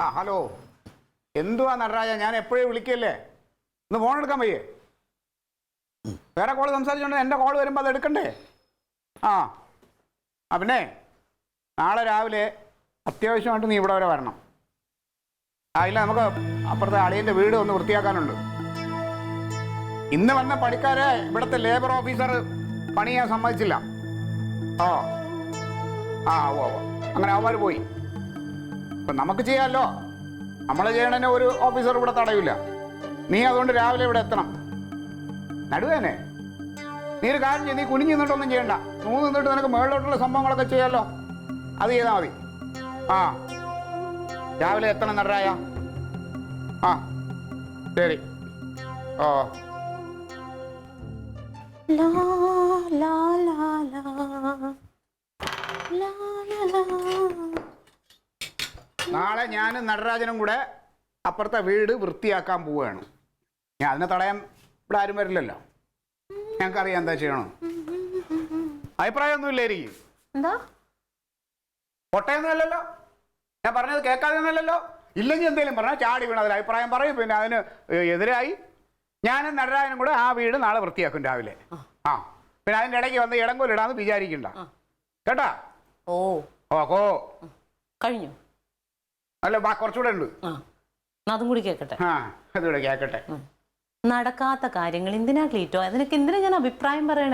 ആ ഹലോ, എന്തുവാ നടരാജ, ഞാൻ എപ്പോഴും വിളിക്കല്ലേ, ഒന്ന് ഫോൺ എടുക്കാൻ വയ്യേ? വേറെ കോള് സംസാരിച്ചോണ്ട് എൻ്റെ കോള് വരുമ്പോൾ അത് എടുക്കണ്ടേ? ആ ആ പിന്നെ നാളെ രാവിലെ അത്യാവശ്യമായിട്ട് നീ ഇവിടെ വരെ വരണം. ആ ഇല്ല, നമുക്ക് അപ്പുറത്തെ അളിയൻ്റെ വീട് ഒന്ന് വൃത്തിയാക്കാനുണ്ട്. ഇന്ന് വന്ന പണിക്കാരെ ഇവിടുത്തെ ലേബർ ഓഫീസർ പണി ചെയ്യാൻ സമ്മതിച്ചില്ല. ഓ ആ ഓ അങ്ങനെ അവന്മാർ പോയി. ഇപ്പം നമുക്ക് ചെയ്യാമല്ലോ, നമ്മൾ ചെയ്യണതിന് ഒരു ഓഫീസർ ഇവിടെ തടയില്ല. നീ അതുകൊണ്ട് രാവിലെ ഇവിടെ എത്തണം. നടുവേനെ നീ ഒരു കാര്യം ചെയ്ത് നീ കുനിഞ്ഞ് നിന്നിട്ടൊന്നും ചെയ്യണ്ട. നിന്നിട്ട് നിനക്ക് മുകളിലോട്ടുള്ള സംഭവങ്ങളൊക്കെ ചെയ്യാമല്ലോ, അത് ചെയ്താൽ മതി. ആ രാവിലെ എത്തണം നടരായ. ആ ശരി. ഓ ലാ ലാ ലാ ലാ ലാ ലാ. നാളെ ഞാനും നടരാജനും കൂടെ അപ്പുറത്തെ വീട് വൃത്തിയാക്കാൻ പോവുകയാണ്. ഞാൻ അതിനെ തടയാൻ ഇവിടെ ആരും വരില്ലല്ലോ. ഞങ്ങൾക്കറിയാം എന്താ ചെയ്യണം. അഭിപ്രായമൊന്നും ഇല്ലായിരിക്കും. എന്താ പൊട്ടയൊന്നുമല്ലല്ലോ, ഞാൻ പറഞ്ഞത് കേൾക്കാതെയൊന്നുമല്ലല്ലോ. ഇല്ലെങ്കിൽ എന്തെങ്കിലും പറഞ്ഞാൽ ചാടി വീണ അതിൽ അഭിപ്രായം പറയും. പിന്നെ അതിന് എതിരായി ഞാനും നടരാജനും കൂടെ ആ വീട് നാളെ വൃത്തിയാക്കും രാവിലെ. ആ പിന്നെ അതിൻ്റെ ഇടയ്ക്ക് വന്ന് ഇടങ്കോലിടാന്ന് വിചാരിക്കണ്ട കേട്ടാ. ഓ ഓ കഴിഞ്ഞു. അല്ല കുറച്ചുകൂടെ ഉണ്ട്. അതും കൂടി കേൾക്കട്ടെ. ആ അതുകൂടെ കേൾക്കട്ടെ. നടക്കാത്ത കാര്യങ്ങൾ എന്തിനാ ക്ലീറ്റോ? അതിനൊക്കെ എന്തിനാ ഞാൻ അഭിപ്രായം പറയണേ?